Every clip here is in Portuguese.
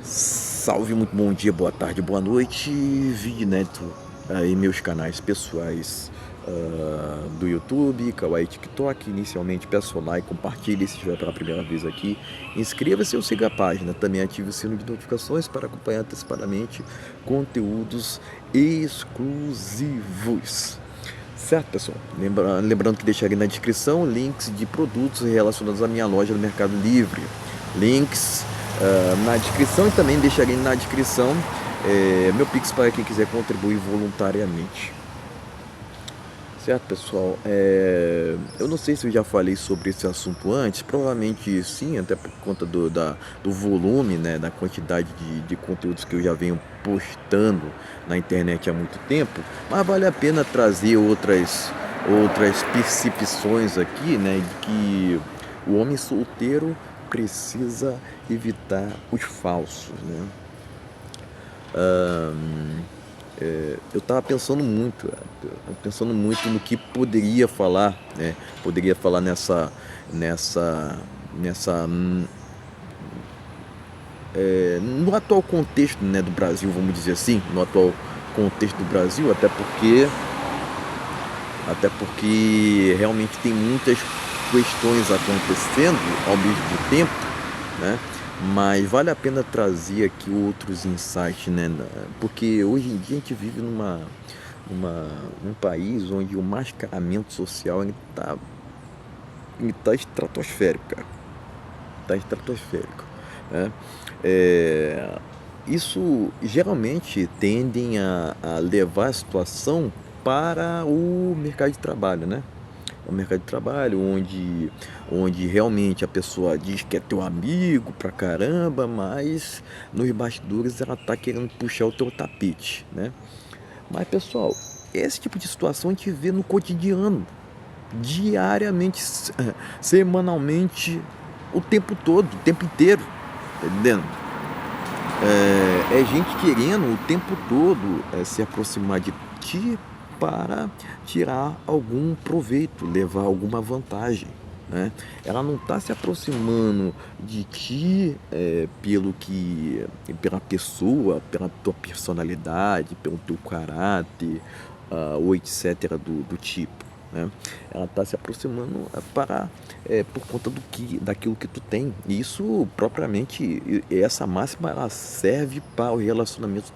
Salve, muito bom dia, boa tarde, boa noite, vídeo inédito aí meus canais pessoais do YouTube, Kawaii, TikTok. Inicialmente peço like, compartilhe se estiver pela primeira vez aqui, inscreva-se ou siga a página, também ative o sino de notificações para acompanhar antecipadamente conteúdos exclusivos. Certo, pessoal? Lembrando que deixarei na descrição links de produtos relacionados à minha loja do Mercado Livre. Links na descrição, e também deixarei na descrição meu Pix para quem quiser contribuir voluntariamente. Certo, pessoal? Eu não sei se eu já falei sobre esse assunto antes, provavelmente sim, até por conta do volume, né, da quantidade de conteúdos que eu já venho postando na internet há muito tempo, mas vale a pena trazer outras percepções aqui, né, de que o homem solteiro precisa evitar os falsos, né? Eu estava pensando muito no que poderia falar, né? Poderia falar nessa, nessa, no atual contexto, né, do Brasil, vamos dizer assim, no atual contexto do Brasil, até porque realmente tem muitas questões acontecendo ao mesmo tempo, né? Mas vale a pena trazer aqui outros insights, né? Porque hoje em dia a gente vive num país onde o mascaramento social ele tá estratosférico, cara. Tá estratosférico, né? É, Isso geralmente tendem a levar a situação para o mercado de trabalho, né? O mercado de trabalho onde realmente a pessoa diz que é teu amigo pra caramba, mas nos bastidores ela tá querendo puxar o teu tapete, né? Mas, pessoal, esse tipo de situação a gente vê no cotidiano, diariamente, semanalmente, o tempo todo, o tempo inteiro, tá entendendo? É gente querendo o tempo todo se aproximar de ti para tirar algum proveito, levar alguma vantagem, né? Ela não está se aproximando de ti pela pessoa, pela tua personalidade, pelo teu caráter, ou etc. do tipo, né? Ela está se aproximando por conta daquilo que tu tem. E isso propriamente, essa máxima ela serve para o relacionamento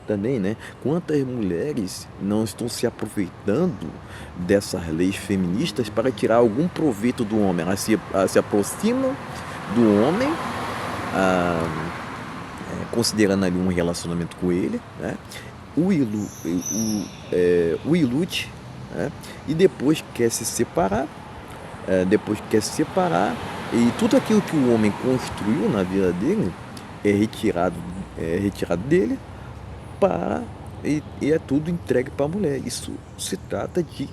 também, né? Quantas mulheres não estão se aproveitando dessas leis feministas para tirar algum proveito do homem? Elas se aproximam do homem, considerando ali um relacionamento com ele, né? O ilude, né? E depois quer se separar, e tudo aquilo que o homem construiu na vida dele é retirado dele e é tudo entregue para a mulher. Isso se trata de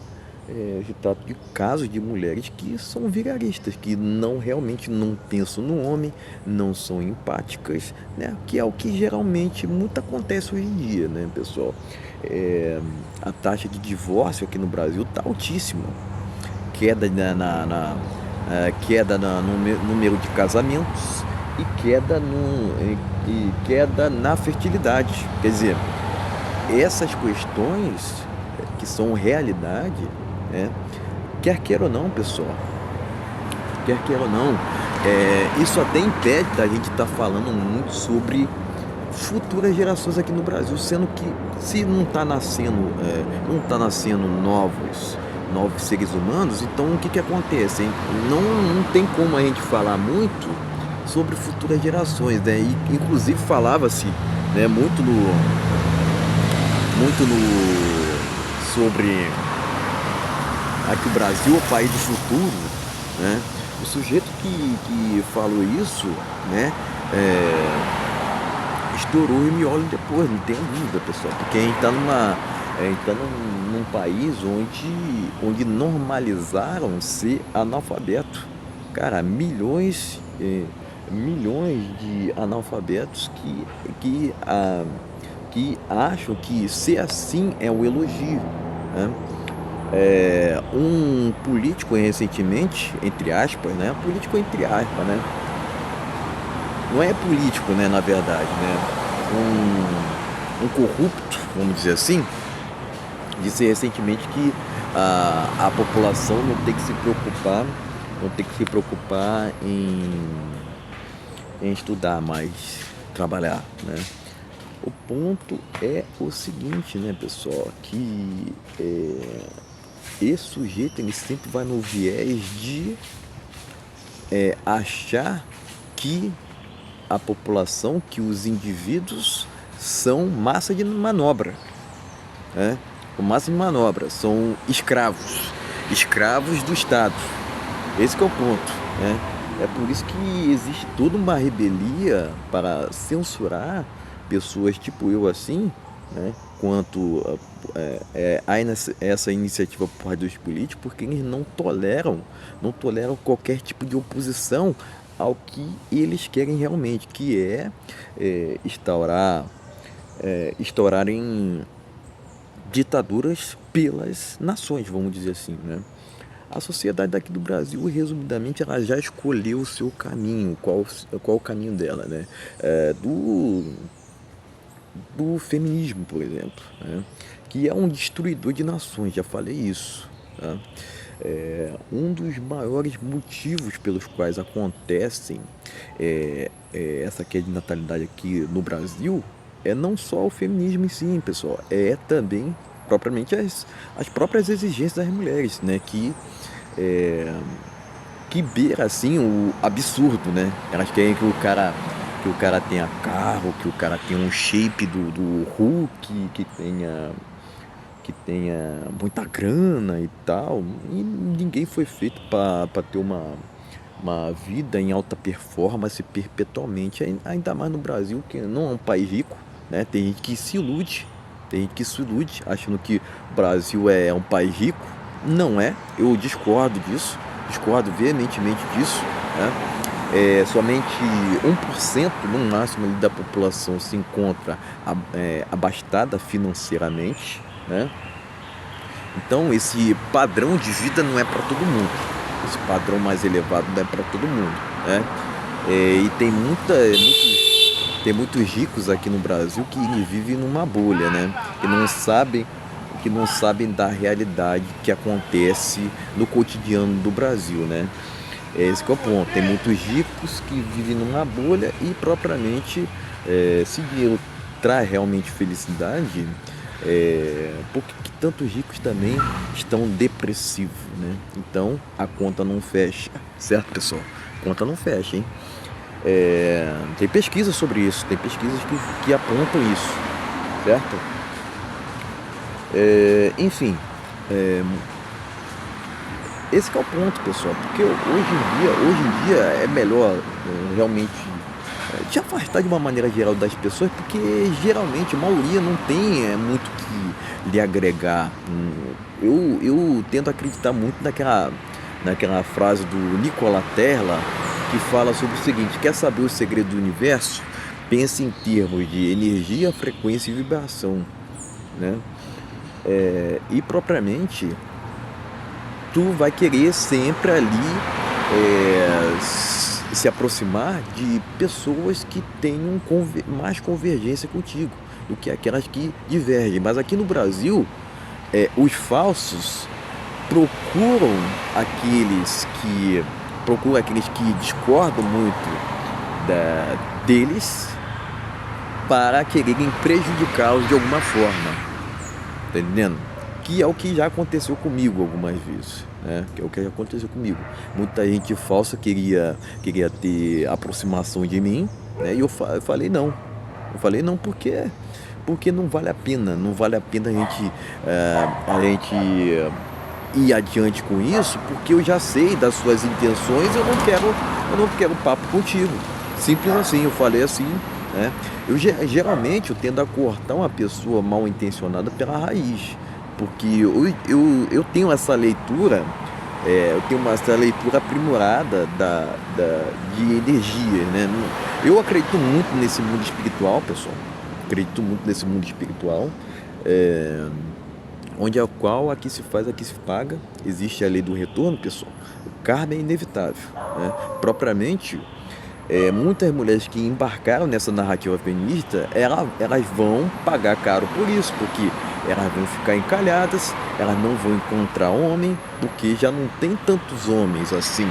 casos de mulheres que são vigaristas, que realmente não pensam no homem, não são empáticas, né? Que é o que geralmente muito acontece hoje em dia, né, pessoal? A taxa de divórcio aqui no Brasil está altíssima, queda no número de casamentos e queda na fertilidade. Quer dizer, essas questões que são realidade, né? Quer queira ou não, pessoal, quer queira ou não, isso até impede da gente estar falando muito sobre futuras gerações aqui no Brasil, sendo que se não tá nascendo novos seres humanos, então o que que acontece, hein? Não tem como a gente falar muito sobre futuras gerações, né? E inclusive falava-se, né, sobre aqui o Brasil é o país do futuro, né? O sujeito que falou isso, né, estourou e miolo depois, não tem dúvida, pessoal, porque a gente tá num país onde normalizaram ser analfabeto. Cara, milhões de analfabetos que acham que ser assim é um elogio, né? Um político recentemente, entre aspas, né? Político entre aspas, né? não é político, né, na verdade, né? Um corrupto, vamos dizer assim, disse recentemente que a população não tem que se preocupar, não tem que se preocupar em estudar, mas trabalhar, né? O ponto é o seguinte, né, pessoal, que esse sujeito ele sempre vai no viés de achar que a população, que os indivíduos são massa de manobra, né? O massa de manobra são escravos do Estado. Esse que é o ponto, né? É por isso que existe toda uma rebelia para censurar pessoas tipo eu assim, né? Quanto essa iniciativa por parte dos políticos, porque eles não toleram qualquer tipo de oposição ao que eles querem realmente, que instaurarem ditaduras pelas nações, vamos dizer assim, né? A sociedade daqui do Brasil, resumidamente, ela já escolheu o seu caminho, qual o caminho dela, né? Do feminismo, por exemplo, né? Que é um destruidor de nações, já falei isso, tá? Um dos maiores motivos pelos quais acontecem essa queda de natalidade aqui no Brasil é não só o feminismo em si, pessoal, é também propriamente as próprias exigências das mulheres, né? Que beira assim o absurdo, né? Elas querem que o cara tenha carro, que o cara tenha um shape do Hulk, que tenha muita grana e tal. E ninguém foi feito para ter uma vida em alta performance perpetuamente, ainda mais no Brasil, que não é um país rico, né? Tem gente que se ilude achando que o Brasil é um país rico. Não é, eu discordo veementemente disso, né? Somente 1% no máximo ali da população se encontra abastada financeiramente, né? Então esse padrão de vida não é para todo mundo, esse padrão mais elevado não é para todo mundo, né? E tem muitos ricos aqui no Brasil que vivem numa bolha, né? Que não sabem da realidade que acontece no cotidiano do Brasil, né? Esse que é o ponto. Tem muitos ricos que vivem numa bolha e propriamente se dinheiro traz realmente felicidade, por que tantos ricos também estão depressivos, né? Então a conta não fecha, certo, pessoal? A conta não fecha, hein? Tem pesquisas sobre isso, tem pesquisas que apontam isso, certo? Enfim, esse que é o ponto, pessoal, porque hoje em dia é melhor realmente te afastar de uma maneira geral das pessoas, porque geralmente a maioria não tem muito que lhe agregar. Eu tento acreditar muito naquela frase do Nikola Tesla, que fala sobre o seguinte: quer saber o segredo do universo? Pense em termos de energia, frequência e vibração, né? E propriamente tu vai querer sempre ali se aproximar de pessoas que tenham mais convergência contigo do que aquelas que divergem. Mas aqui no Brasil, os falsos procuram aqueles que discordam muito deles para quererem prejudicá-los de alguma forma, tá entendendo? Que é o que já aconteceu comigo algumas vezes, né? Que é o que já aconteceu comigo. Muita gente falsa queria ter aproximação de mim, né? E eu falei não. Porque não vale a pena, a gente ir adiante com isso, porque eu já sei das suas intenções, eu não quero papo contigo. Simples assim, eu falei assim, né? Geralmente eu tendo a cortar uma pessoa mal intencionada pela raiz, porque eu tenho essa leitura, essa leitura aprimorada de energia, né? Eu acredito muito nesse mundo espiritual, pessoal. Acredito muito nesse mundo espiritual, onde aqui se faz, aqui se paga. Existe a lei do retorno, pessoal. O karma é inevitável, né? Propriamente, muitas mulheres que embarcaram nessa narrativa feminista, elas vão pagar caro por isso, porque elas vão ficar encalhadas, elas não vão encontrar homem, porque já não tem tantos homens assim.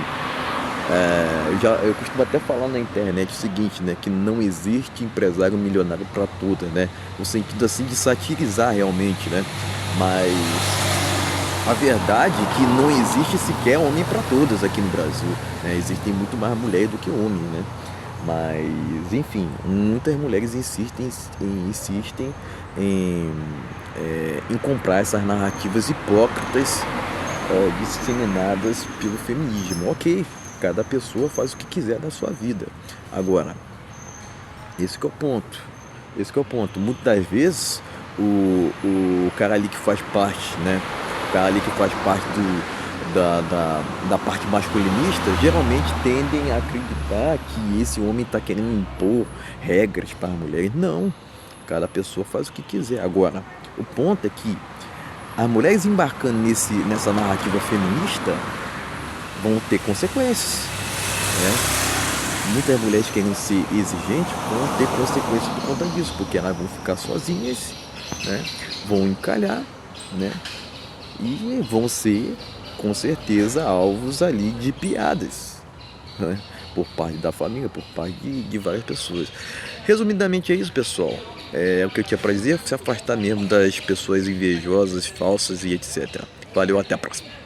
Eu costumo até falar na internet o seguinte, né, que não existe empresário milionário para todas, né, no sentido assim de satirizar realmente, né, mas a verdade é que não existe sequer homem para todas aqui no Brasil, né, existem muito mais mulheres do que homens, né, mas enfim, muitas mulheres insistem em, em comprar essas narrativas hipócritas disseminadas pelo feminismo. Ok, cada pessoa faz o que quiser na sua vida. Agora, esse que é o ponto. Esse que é o ponto. Muitas das vezes, o cara ali que faz parte, né? O cara ali que faz parte da parte masculinista, geralmente tendem a acreditar que esse homem está querendo impor regras para as mulheres. Não. Cada pessoa faz o que quiser. Agora, o ponto é que as mulheres embarcando nessa narrativa feminista vão ter consequências, né? Muitas mulheres querem ser exigentes vão ter consequências por conta disso, porque elas vão ficar sozinhas, né? Vão encalhar, né? E vão ser, com certeza, alvos ali de piadas, né? Por parte da família, por parte de várias pessoas. Resumidamente é isso, pessoal. É o que eu tinha para dizer, se afastar mesmo das pessoas invejosas, falsas e etc. Valeu, até a próxima.